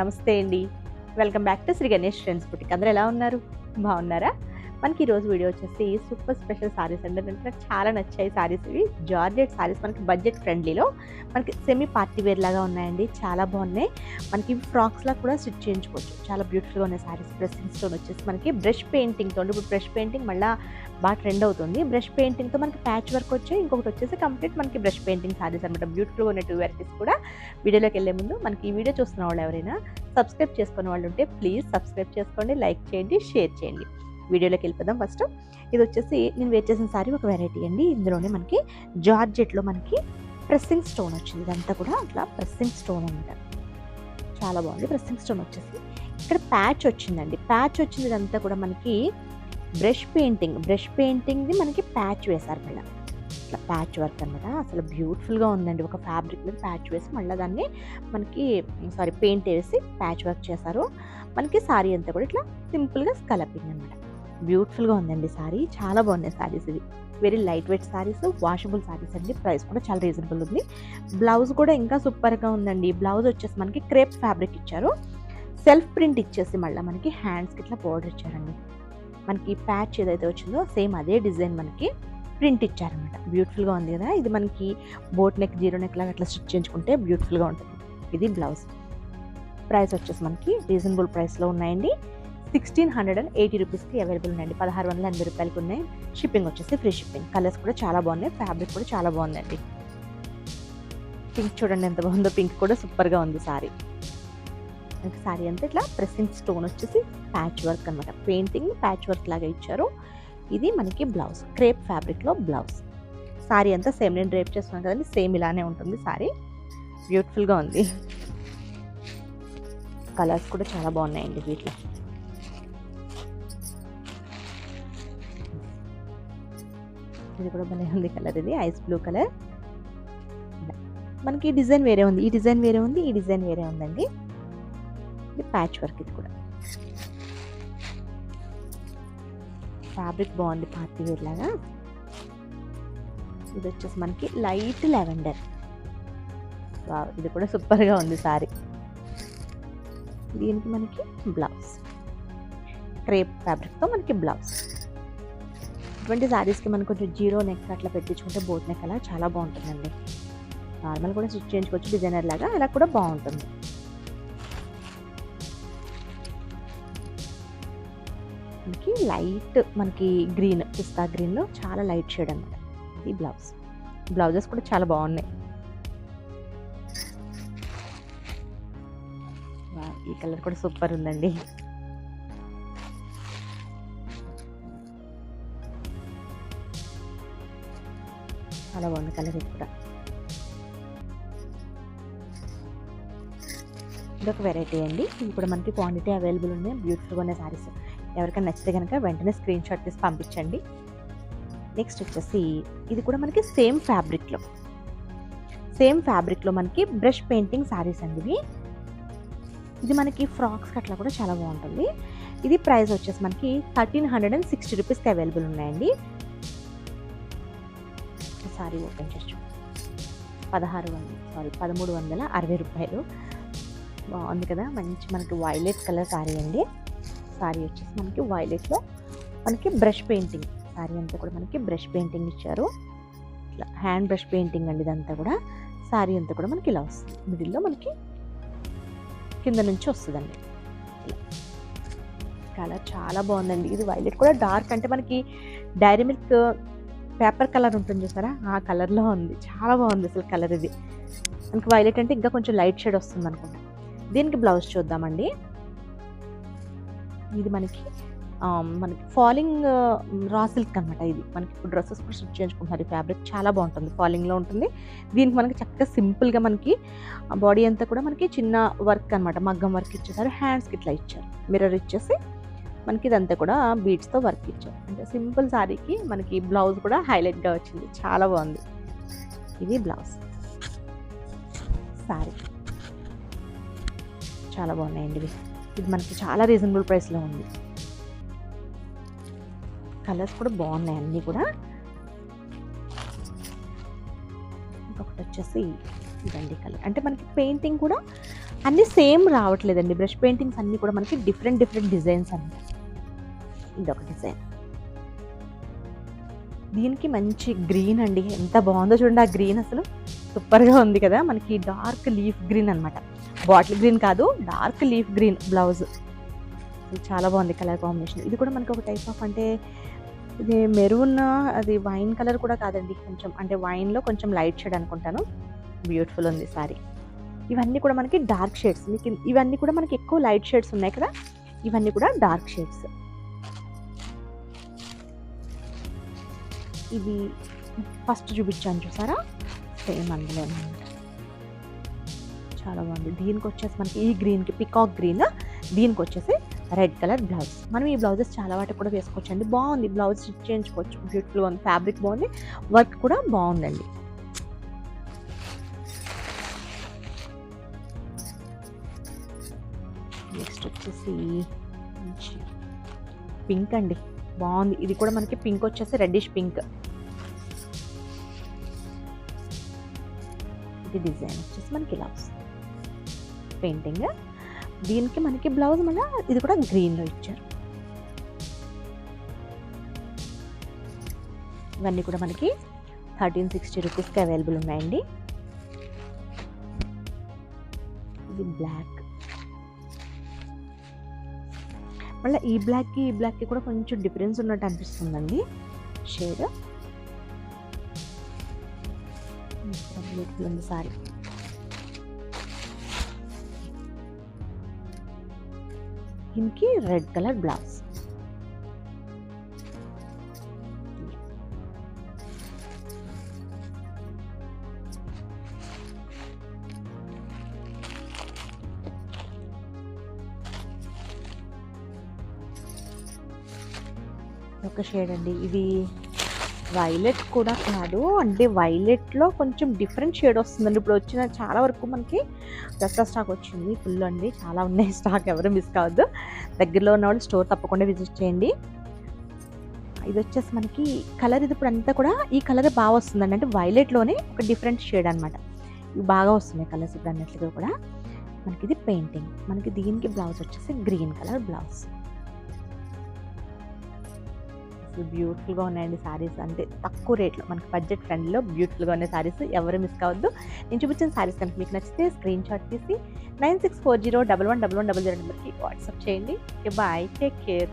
నమస్తే అండి. Welcome back to Shri Ganesh friends boutique. అందరూ ఎలా ఉన్నారు? బాగున్నారా? మనకి ఈరోజు వీడియో వచ్చేసి సూపర్ స్పెషల్ సారీస్ అండి. నాకు చాలా నచ్చాయి సారీస్. ఇవి జార్జెట్ సారీస్, మనకి బడ్జెట్ ఫ్రెండ్లీలో మనకి సెమీ పార్టీ వేర్ లాగా ఉన్నాయండి. చాలా బాగున్నాయి. మనకి ఫ్రాక్స్లా కూడా స్టిచ్ చేయించుకోవచ్చు. చాలా బ్యూటిఫుల్గా ఉన్నాయి సారీస్. డ్రెస్సింగ్ స్టోన్ వచ్చేసి మనకి బ్రష్ పెయింటింగ్తో, ఇప్పుడు బ్రష్ పెయింటింగ్ మళ్ళీ బాగా ట్రెండ్ అవుతుంది. బ్రష్ పెయింటింగ్తో మనకి ప్యాచ్ వర్క్ వచ్చాయి. ఇంకొకటి వచ్చేసి కంప్లీట్ మనకి బ్రష్ పెయింటింగ్ సారీస్ అనమాట. బ్యూటిఫుల్గా ఉన్న 2 వెరైటీస్ కూడా. వీడియోలోకి వెళ్ళే ముందు మనకి ఈ వీడియో చూస్తున్న వాళ్ళు ఎవరైనా సబ్స్క్రైబ్ చేసుకున్న వాళ్ళు ఉంటే ప్లీజ్ సబ్స్క్రైబ్ చేసుకోండి, లైక్ చేయండి, షేర్ చేయండి. వీడియోలోకి వెళ్ళిపోదాం. ఫస్ట్ ఇది వచ్చేసి నేను వేర్ చేసిన సారీ ఒక వెరైటీ అండి. ఇందులోనే మనకి జార్జెట్లో మనకి ప్రెస్సింగ్ స్టోన్ వచ్చింది. ఇదంతా కూడా అట్లా ప్రెస్సింగ్ స్టోన్ అనమాట. చాలా బాగుంది. ప్రెస్సింగ్ స్టోన్ వచ్చేసి ఇక్కడ ప్యాచ్ వచ్చిందండి. ప్యాచ్ వచ్చింది. ఇదంతా కూడా మనకి బ్రష్ పెయింటింగ్ది మనకి ప్యాచ్ వేశారు. మళ్ళీ ఇట్లా ప్యాచ్ వర్క్ అనమాట. అసలు బ్యూటిఫుల్గా ఉందండి. ఒక ఫ్యాబ్రిక్ మీద ప్యాచ్ వేసి మళ్ళీ దాన్ని మనకి పెయింట్ వేసి ప్యాచ్ వర్క్ చేశారు. మనకి సారీ అంతా కూడా ఇట్లా సింపుల్గా స్కలపింగ్ అనమాట. బ్యూటిఫుల్గా ఉందండి సారీ. చాలా బాగున్నాయి సారీస్. ఇవి very light weight saris, washable saris అండి. ప్రైస్ కూడా చాలా రీజనబుల్ ఉంది. బ్లౌజ్ కూడా ఇంకా సూపర్గా ఉందండి. బ్లౌజ్ వచ్చేసి మనకి క్రేప్ ఫ్యాబ్రిక్ ఇచ్చారు. సెల్ఫ్ ప్రింట్ ఇచ్చేసి మళ్ళీ మనకి హ్యాండ్స్కి ఇట్లా బోర్డర్ ఇచ్చారండి. మనకి ప్యాచ్ ఏదైతే వచ్చిందో సేమ్ అదే డిజైన్ మనకి ప్రింట్ ఇచ్చారనమాట. బ్యూటిఫుల్గా ఉంది కదా. ఇది మనకి బోట్ నెక్, జీరో నెక్ లాగా అట్లా స్టిచ్ చేయించుకుంటే బ్యూటిఫుల్గా ఉంటుంది. ఇది బ్లౌజ్. ప్రైస్ వచ్చేసి మనకి రీజనబుల్ ప్రైస్లో ఉన్నాయండి. 1680 రూపీస్కి అవైలబుల్ ఉన్నాయండి. 1680 రూపాయలకి ఉన్నాయి. షిప్పింగ్ వచ్చేసి ఫ్రీ షిప్పింగ్. కలర్స్ కూడా చాలా బాగున్నాయి. ఫ్యాబ్రిక్ కూడా చాలా బాగుందండి. పింక్ చూడండి ఎంత బాగుందో. పింక్ కూడా సూపర్గా ఉంది సారీ. మనకి సారీ అంతా ఇట్లా ప్రెస్సింగ్ స్టోన్ వచ్చేసి ప్యాచ్ వర్క్ అనమాట. పెయింటింగ్ ప్యాచ్ వర్క్ లాగా ఇచ్చారు. ఇది మనకి బ్లౌజ్, క్రేప్ ఫ్యాబ్రిక్లో బ్లౌజ్. సారీ అంతా సేమ్, నేను డ్రేప్ చేస్తున్నాను కదండి, సేమ్ ఇలానే ఉంటుంది సారీ. బ్యూటిఫుల్గా ఉంది. కలర్స్ కూడా చాలా బాగున్నాయండి వీటిలో. ఇది కూడా భలే ఉంది కలర్. ఇది ఐస్ బ్లూ కలర్. మనకి డిజైన్ వేరే ఉంది, ఈ డిజైన్ వేరే ఉంది, ఈ డిజైన్ వేరే ఉందండి. ఇది ప్యాచ్ వర్క్. ఇది కూడా ఫ్యాబ్రిక్ బాగుంది, పార్టీ వేర్ లాగా. ఇది వచ్చేసి మనకి లైట్ లెవెండర్. ఇది కూడా సూపర్గా ఉంది సారీ. దీనికి మనకి బ్లౌజ్ క్రేప్ ఫ్యాబ్రిక్తో మనకి బ్లౌజ్. ఇటువంటి శారీస్కి మనం కొంచెం జీరో నెక్ అట్లా పెట్టించుకుంటే బోట్ నెక్ అలా చాలా బాగుంటుందండి. నార్మల్ కూడా స్టిచ్ చేయించుకోవచ్చు డిజైనర్ లాగా, అలా కూడా బాగుంటుంది. మనకి లైట్ మనకి గ్రీన్, పిస్తా గ్రీన్లో చాలా లైట్ షేడ్ అనమాట. ఇది బ్లౌజ్. బ్లౌజెస్ కూడా చాలా బాగున్నాయి. ఈ కలర్ కూడా సూపర్ ఉందండి. చాలా బాగుంది కలర్. ఇది కూడా ఇదొక వెరైటీ అండి. ఇది కూడా మనకి క్వాంటిటీ అవైలబుల్ ఉన్నాయి. బ్యూటిఫుల్గా ఉన్న శారీస్. ఎవరికైనా నచ్చితే కనుక వెంటనే స్క్రీన్ షాట్ తీసి పంపించండి. నెక్స్ట్ వచ్చేసి ఇది కూడా మనకి సేమ్ ఫ్యాబ్రిక్లో మనకి బ్రష్ పెయింటింగ్ శారీస్ అండి ఇవి. ఇది మనకి ఫ్రాక్స్కి అట్లా కూడా చాలా బాగుంటుంది. ఇది ప్రైస్ వచ్చేసి మనకి 1360 రూపీస్కి అవైలబుల్ ఉన్నాయండి. సారీ ఓపెన్ చేసి 1360 రూపాయలు. బాగుంది కదా. మంచి మనకి వైలెట్ కలర్ సారీ అండి. సారీ వచ్చేసి మనకి వైలెట్లో మనకి బ్రష్ పెయింటింగ్. సారీ అంతా కూడా మనకి బ్రష్ పెయింటింగ్ ఇచ్చారు. ఇట్లా హ్యాండ్ బ్రష్ పెయింటింగ్ అండి ఇదంతా కూడా. సారీ అంతా కూడా మనకి ఇలా వస్తుంది. మిడిల్లో మనకి కింద నుంచి వస్తుందండి. కలర్ చాలా బాగుందండి. ఇది వైలెట్ కూడా డార్క్, అంటే మనకి డైరీ మిల్క్ పేపర్ కలర్ ఉంటుంది చూసారా, ఆ కలర్లో ఉంది. చాలా బాగుంది అసలు కలర్. ఇది మనకి వైలెట్ అంటే ఇంకా కొంచెం లైట్ షేడ్ వస్తుంది అనుకుంటా. దీనికి బ్లౌజ్ చూద్దామండి. ఇది మనకి ఫాలింగ్ రా సిల్క్ అనమాట. ఇది మనకి ఇప్పుడు డ్రెస్సెస్ కూడా స్టిచ్ చేయించుకుంటున్నారు. ఈ ఫ్యాబ్రిక్ చాలా బాగుంటుంది, ఫాలింగ్లో ఉంటుంది. దీనికి మనకి చక్కగా సింపుల్గా మనకి బాడీ అంతా కూడా మనకి చిన్న వర్క్ అనమాట, మగ్గం వర్క్ ఇచ్చేసారు. హ్యాండ్స్కి ఇట్లా ఇచ్చారు, మిర్రర్ ఇచ్చేసి మనకి ఇదంతా కూడా బీడ్స్తో వర్క్ ఇచ్చారు. అంటే సింపుల్ సారీకి మనకి బ్లౌజ్ కూడా హైలైట్గా వచ్చింది. చాలా బాగుంది. ఇది బ్లౌజ్. సారీ చాలా బాగున్నాయండి ఇవి. ఇది మనకి చాలా రీజనబుల్ ప్రైస్లో ఉంది. కలర్స్ కూడా బాగున్నాయి అన్నీ కూడా. ఇంకొకటి వచ్చేసి ఇదండి కలర్. అంటే మనకి పెయింటింగ్ కూడా అన్నీ సేమ్ రావట్లేదండి. బ్రష్ పెయింటింగ్స్ అన్నీ కూడా మనకి డిఫరెంట్ డిఫరెంట్ డిజైన్స్ అన్నమాట. ఇదొక డిజైన్. దీనికి మంచి గ్రీన్ అండి. ఎంత బాగుందో చూడండి ఆ గ్రీన్, అసలు సూపర్గా ఉంది కదా. మనకి డార్క్ లీఫ్ గ్రీన్ అనమాట, బాటిల్ గ్రీన్ కాదు, డార్క్ లీఫ్ గ్రీన్ బ్లౌజ్. చాలా బాగుంది కలర్ కాంబినేషన్. ఇది కూడా మనకి ఒక టైప్ ఆఫ్, అంటే ఇది మెరూన్, అది వైన్ కలర్ కూడా కాదండి, కొంచెం అంటే వైన్లో కొంచెం లైట్ షేడ్ అనుకుంటాను. బ్యూటిఫుల్ ఉంది సారీ. ఇవన్నీ కూడా మనకి డార్క్ షేడ్స్. మీకు ఇవన్నీ కూడా మనకి ఎక్కువ లైట్ షేడ్స్ ఉన్నాయి కదా, ఇవన్నీ కూడా డార్క్ షేడ్స్. ఇది ఫస్ట్ చూపించాను చూసారా, సేమ్ అందులో అనమాట. చాలా బాగుంది. దీనికి వచ్చేసి మనకి ఈ గ్రీన్కి పికాక్ గ్రీన్, దీనికి వచ్చేసి రెడ్ కలర్ బ్లౌజ్. మనం ఈ బ్లౌజెస్ చాలా వాటికి కూడా వేసుకోవచ్చు అండి. బాగుంది, బ్లౌజ్ స్టిచ్ చేయించుకోవచ్చు. బ్యూటిఫుల్గా ఉంది, ఫ్యాబ్రిక్ బాగుంది, వర్క్ కూడా బాగుందండి. నెక్స్ట్ వచ్చేసి పింక్ అండి, బాగుంది. ఇది కూడా మనకి పింక్ వచ్చేసి రెడ్డిష్ పింక్. ఇది డిజైన్ వచ్చేసి మనకి ఇలా వస్తుంది పెయింటింగ్. దీనికి మనకి బ్లౌజ్ మళ్ళీ ఇది కూడా గ్రీన్లో ఇచ్చారు. ఇవన్నీ కూడా మనకి 1360 రూపీస్కి అవైలబుల్ ఉన్నాయండి. ఇది బ్లాక్. మళ్ళీ ఈ బ్లాక్కి కూడా కొంచెం డిఫరెన్స్ ఉన్నట్టు అనిపిస్తుందండి షేడ్. బ్యూటిఫుల్ ఉంది సారీ. దీనికి రెడ్ కలర్ బ్లౌజ్. ఒక షేడ్ అండి, ఇది వైలెట్ కూడా కాదు, అంటే వైలెట్లో కొంచెం డిఫరెంట్ షేడ్ వస్తుందండి. ఇప్పుడు వచ్చిన చాలా వరకు మనకి దసరా స్టాక్ వచ్చింది ఫుల్ అండి, చాలా ఉన్నాయి స్టాక్, ఎవరు మిస్ కావద్దు. దగ్గరలో ఉన్న వాళ్ళు స్టోర్ తప్పకుండా విజిట్ చేయండి. ఇది వచ్చేసి మనకి కలర్, ఇది ఇప్పుడు అంతా కూడా ఈ కలర్ బాగా వస్తుందండి, అంటే వైలెట్లోనే ఒక డిఫరెంట్ షేడ్ అనమాట. ఇవి బాగా వస్తున్నాయి కలర్స్ ఇప్పుడు అన్నట్లుగా కూడా. మనకి ఇది పెయింటింగ్. మనకి దీనికి బ్లౌజ్ వచ్చేసి గ్రీన్ కలర్ బ్లౌజ్. బ్యూటిఫుల్గా ఉన్నాయండి సారీస్, అంటే తక్కువ రేట్లో మనకి బడ్జెట్ ఫ్రెండ్లీలో బ్యూటిఫుల్గా ఉన్నాయి సారీస్, ఎవరు మిస్ కావద్దు. నేను చూపించిన సారీస్ కనుక మీకు నచ్చితే స్క్రీన్ షాట్ తీసి 9640111100 నెంబర్కి వాట్సాప్ చేయండి. Bye, take care.